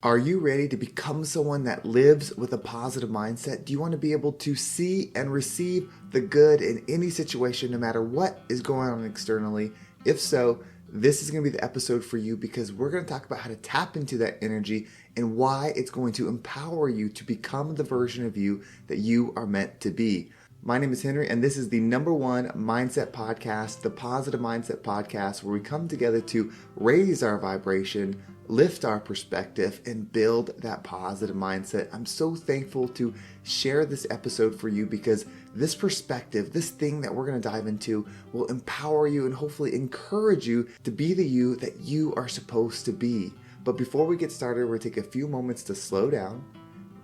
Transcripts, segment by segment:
Are you ready to become someone that lives with a positive mindset? Do you want to be able to see and receive the good in any situation, no matter what is going on externally? If so, this is going to be the episode for you because we're going to talk about how to tap into that energy and why it's going to empower you to become the version of you that you are meant to be. My name is Henry, and this is the #1 mindset podcast, the Positive Mindset Podcast, where we come together to raise our vibration, lift our perspective, and build that positive mindset. I'm so thankful to share this episode for you because this perspective, this thing that we're going to dive into, will empower you and hopefully encourage you to be the you that you are supposed to be. But before we get started, we're going to take a few moments to slow down,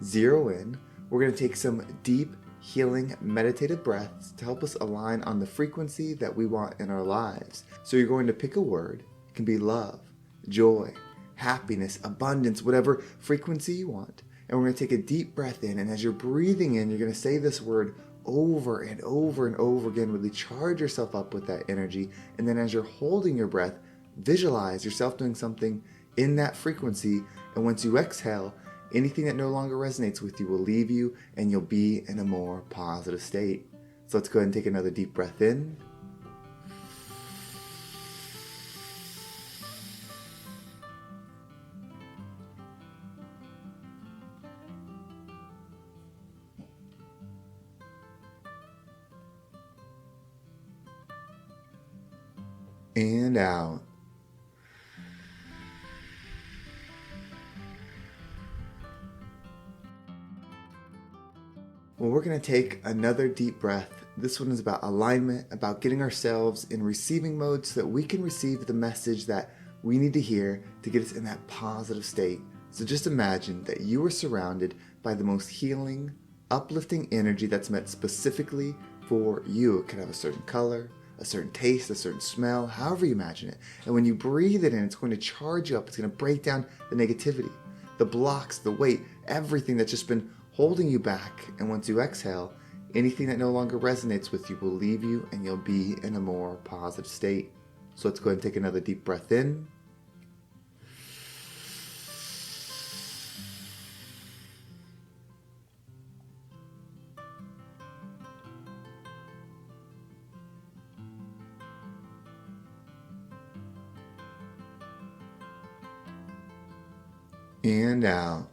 zero in. We're going to take some deep, healing, meditative breaths to help us align on the frequency that we want in our lives. So you're going to pick a word. It can be love, joy, happiness, abundance, whatever frequency you want. And we're going to take a deep breath in. And as you're breathing in, you're going to say this word over and over and over again. Really charge yourself up with that energy. And then as you're holding your breath, visualize yourself doing something in that frequency. And once you exhale, anything that no longer resonates with you will leave you and you'll be in a more positive state. So let's go ahead and take another deep breath in. And out. Well, we're going to take another deep breath. This one is about alignment, about getting ourselves in receiving mode so that we can receive the message that we need to hear to get us in that positive state. So just imagine that you are surrounded by the most healing, uplifting energy that's meant specifically for you. It can have a certain color, a certain taste, a certain smell, however you imagine it. And when you breathe it in, it's going to charge you up. It's going to break down the negativity, the blocks, the weight, everything that's just been holding you back. And once you exhale, anything that no longer resonates with you will leave you and you'll be in a more positive state. So let's go ahead and take another deep breath in. And out.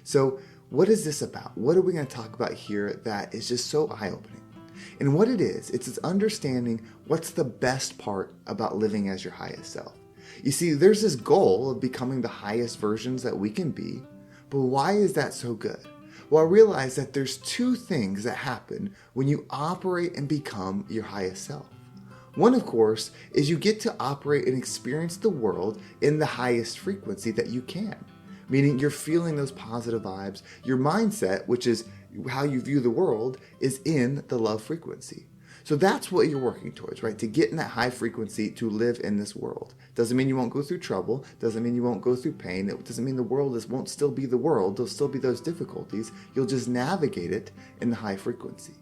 So what is this about? What are we going to talk about here that is just so eye-opening? And what it is, it's understanding what's the best part about living as your highest self. You see, there's this goal of becoming the highest versions that we can be, but why is that so good? Well, I realize that there's two things that happen when you operate and become your highest self. One, of course, is you get to operate and experience the world in the highest frequency that you can. Meaning you're feeling those positive vibes. Your mindset, which is how you view the world, is in the love frequency. So that's what you're working towards, right? To get in that high frequency to live in this world. Doesn't mean you won't go through trouble. Doesn't mean you won't go through pain. It doesn't mean the world won't still be the world. There'll still be those difficulties. You'll just navigate it in the high frequency.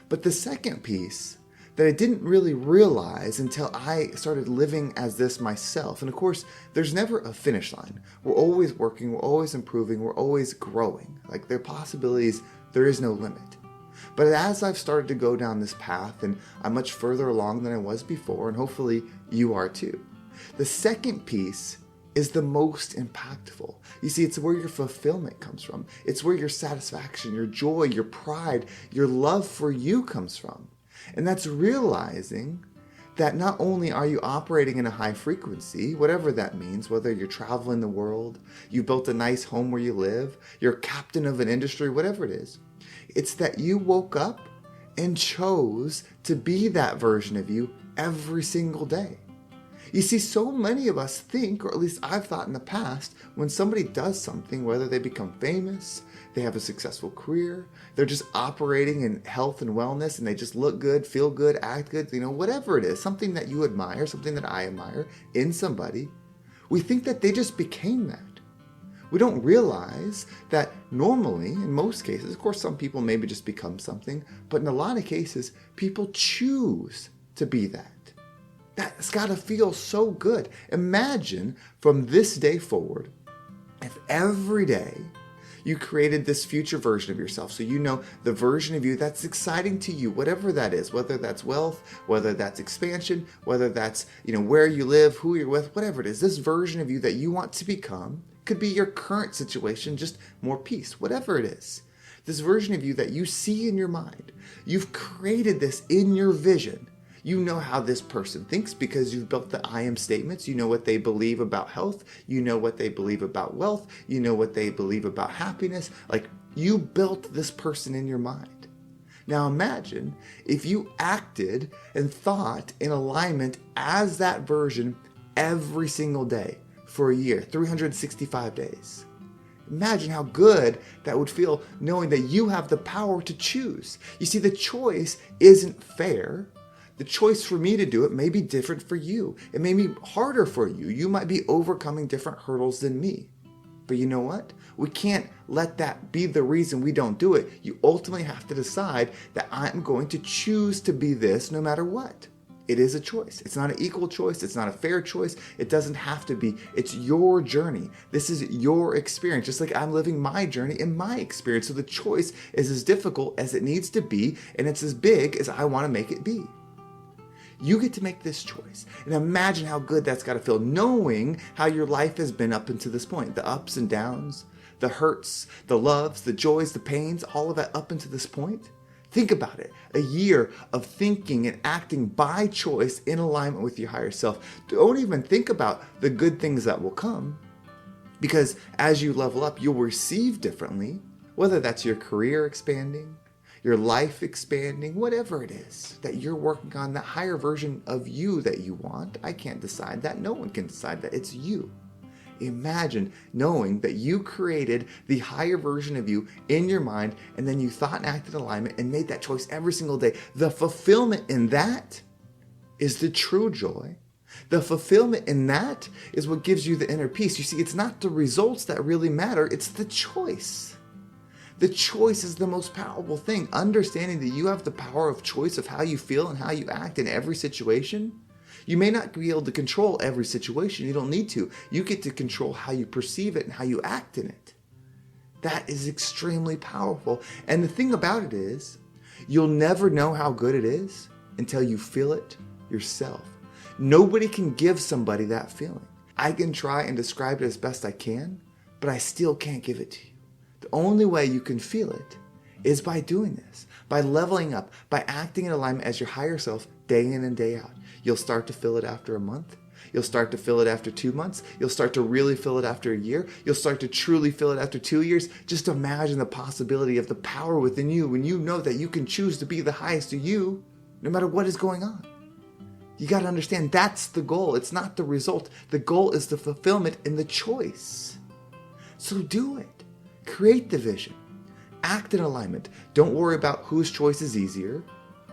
But the second piece that I didn't really realize until I started living as this myself. And of course, there's never a finish line. We're always working, we're always improving, we're always growing. Like there are possibilities, there is no limit. But as I've started to go down this path, and I'm much further along than I was before, and hopefully you are too. The second piece is the most impactful. You see, it's where your fulfillment comes from. It's where your satisfaction, your joy, your pride, your love for you comes from. And that's realizing that not only are you operating in a high frequency, whatever that means, whether you're traveling the world, you built a nice home where you live, you're a captain of an industry, whatever it is, it's that you woke up and chose to be that version of you every single day. You see, so many of us think, or at least I've thought in the past, when somebody does something, whether they become famous, they have a successful career, they're just operating in health and wellness, and they just look good, feel good, act good, whatever it is, something that you admire, something that I admire in somebody, we think that they just became that. We don't realize that normally, in most cases, of course, some people maybe just become something, but in a lot of cases, people choose to be that. That's got to feel so good. Imagine from this day forward, if every day you created this future version of yourself, so you know the version of you that's exciting to you, whatever that is, whether that's wealth, whether that's expansion, whether that's, where you live, who you're with, whatever it is, this version of you that you want to become could be your current situation, just more peace, whatever it is. This version of you that you see in your mind, you've created this in your vision. You know how this person thinks because you've built the I am statements. You know what they believe about health. You know what they believe about wealth. You know what they believe about happiness. Like, you built this person in your mind. Now imagine if you acted and thought in alignment as that version every single day for a year, 365 days. Imagine how good that would feel knowing that you have the power to choose. You see, the choice isn't fair. The choice for me to do it may be different for you. It may be harder for you. You might be overcoming different hurdles than me. But you know what? We can't let that be the reason we don't do it. You ultimately have to decide that I'm going to choose to be this no matter what. It is a choice. It's not an equal choice. It's not a fair choice. It doesn't have to be. It's your journey. This is your experience, just like I'm living my journey in my experience. So the choice is as difficult as it needs to be, and it's as big as I want to make it be. You get to make this choice. And imagine how good that's got to feel, knowing how your life has been up until this point. The ups and downs, the hurts, the loves, the joys, the pains, all of that up until this point. Think about it. A year of thinking and acting by choice in alignment with your higher self. Don't even think about the good things that will come. Because as you level up, you'll receive differently, whether that's your career expanding, your life expanding, whatever it is that you're working on, that higher version of you that you want. I can't decide that. No one can decide that. It's you. Imagine knowing that you created the higher version of you in your mind, and then you thought and acted in alignment and made that choice every single day. The fulfillment in that is the true joy. The fulfillment in that is what gives you the inner peace. You see, it's not the results that really matter. It's the choice. The choice is the most powerful thing. Understanding that you have the power of choice of how you feel and how you act in every situation. You may not be able to control every situation. You don't need to. You get to control how you perceive it and how you act in it. That is extremely powerful. And the thing about it is, you'll never know how good it is until you feel it yourself. Nobody can give somebody that feeling. I can try and describe it as best I can, but I still can't give it to you. The only way you can feel it is by doing this, by leveling up, by acting in alignment as your higher self day in and day out. You'll start to feel it after a month. You'll start to feel it after 2 months. You'll start to really feel it after a year. You'll start to truly feel it after 2 years. Just imagine the possibility of the power within you when you know that you can choose to be the highest of you no matter what is going on. You got to understand that's the goal. It's not the result. The goal is the fulfillment in the choice. So do it. Create the vision. Act in alignment. Don't worry about whose choice is easier,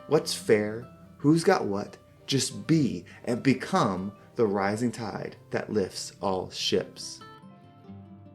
what's fair, who's got what. Just be and become the rising tide that lifts all ships.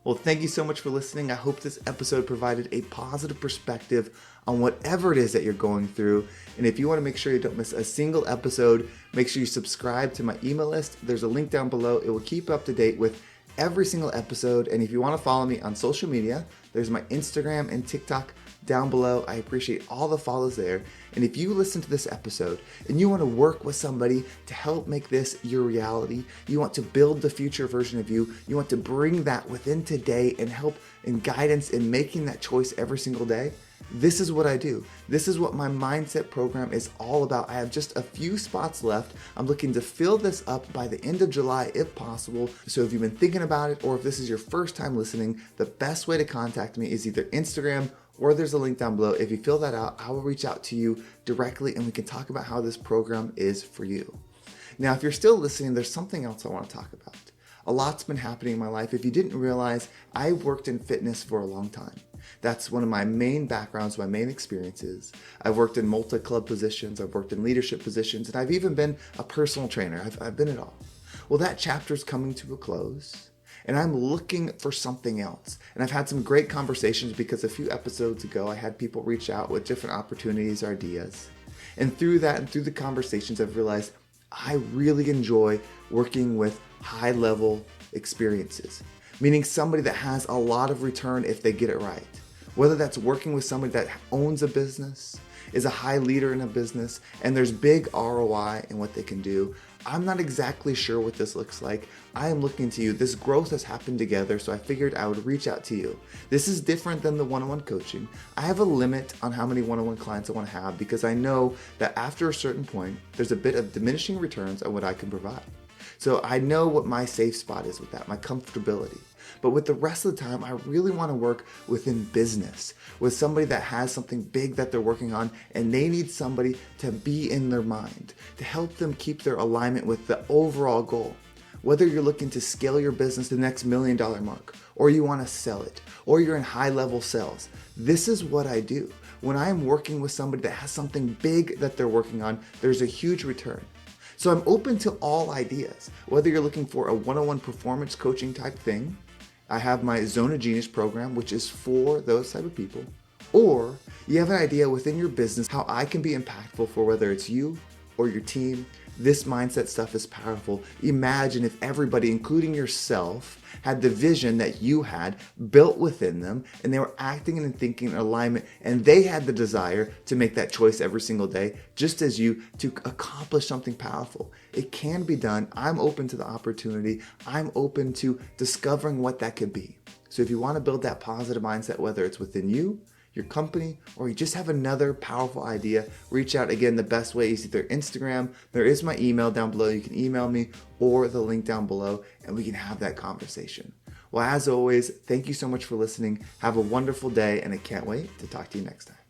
Well, thank you so much for listening. I hope this episode provided a positive perspective on whatever it is that you're going through. And if you want to make sure you don't miss a single episode, make sure you subscribe to my email list. There's a link down below. It will keep you up to date with every single episode. And if you want to follow me on social media, there's my Instagram and TikTok down below. I appreciate all the follows there. And if you listen to this episode and you want to work with somebody to help make this your reality, you want to build the future version of you, you want to bring that within today and help and guidance in making that choice every single day, this is what I do. This is what my mindset program is all about. I have just a few spots left. I'm looking to fill this up by the end of July if possible. So if you've been thinking about it or if this is your first time listening, the best way to contact me is either Instagram or there's a link down below. If you fill that out, I will reach out to you directly and we can talk about how this program is for you. Now, if you're still listening, there's something else I want to talk about. A lot's been happening in my life. If you didn't realize, I've worked in fitness for a long time. That's one of my main backgrounds, my main experiences. I've worked in multi-club positions, I've worked in leadership positions, and I've even been a personal trainer. I've been it all. Well, that chapter's coming to a close. and I'm looking for something else. And I've had some great conversations because a few episodes ago, I had people reach out with different opportunities or ideas. And through that and through the conversations, I've realized I really enjoy working with high-level experiences, meaning somebody that has a lot of return if they get it right. Whether that's working with somebody that owns a business, is a high leader in a business, and there's big ROI in what they can do. I'm not exactly sure what this looks like. I am looking to you. This growth has happened together, so I figured I would reach out to you. This is different than the one-on-one coaching. I have a limit on how many one-on-one clients I want to have because I know that after a certain point, there's a bit of diminishing returns on what I can provide. So I know what my safe spot is with that, my comfortability. But with the rest of the time, I really want to work within business, with somebody that has something big that they're working on, and they need somebody to be in their mind, to help them keep their alignment with the overall goal. Whether you're looking to scale your business to the next $1 million mark, or you want to sell it, or you're in high-level sales, this is what I do. When I'm working with somebody that has something big that they're working on, there's a huge return. So I'm open to all ideas. Whether you're looking for a one-on-one performance coaching type thing, I have my Zone of Genius program, which is for those type of people. Or you have an idea within your business how I can be impactful for whether it's you or your team. This mindset stuff is powerful. Imagine if everybody, including yourself, had the vision that you had built within them, and they were acting and thinking in alignment, and they had the desire to make that choice every single day, just as you, to accomplish something powerful. It can be done. I'm open to the opportunity. I'm open to discovering what that could be. So if you want to build that positive mindset, whether it's within you, your company, or you just have another powerful idea, reach out. Again, the best way is either Instagram. There is my email down below. You can email me, or the link down below, and we can have that conversation. Well, as always, thank you so much for listening. Have a wonderful day, and I can't wait to talk to you next time.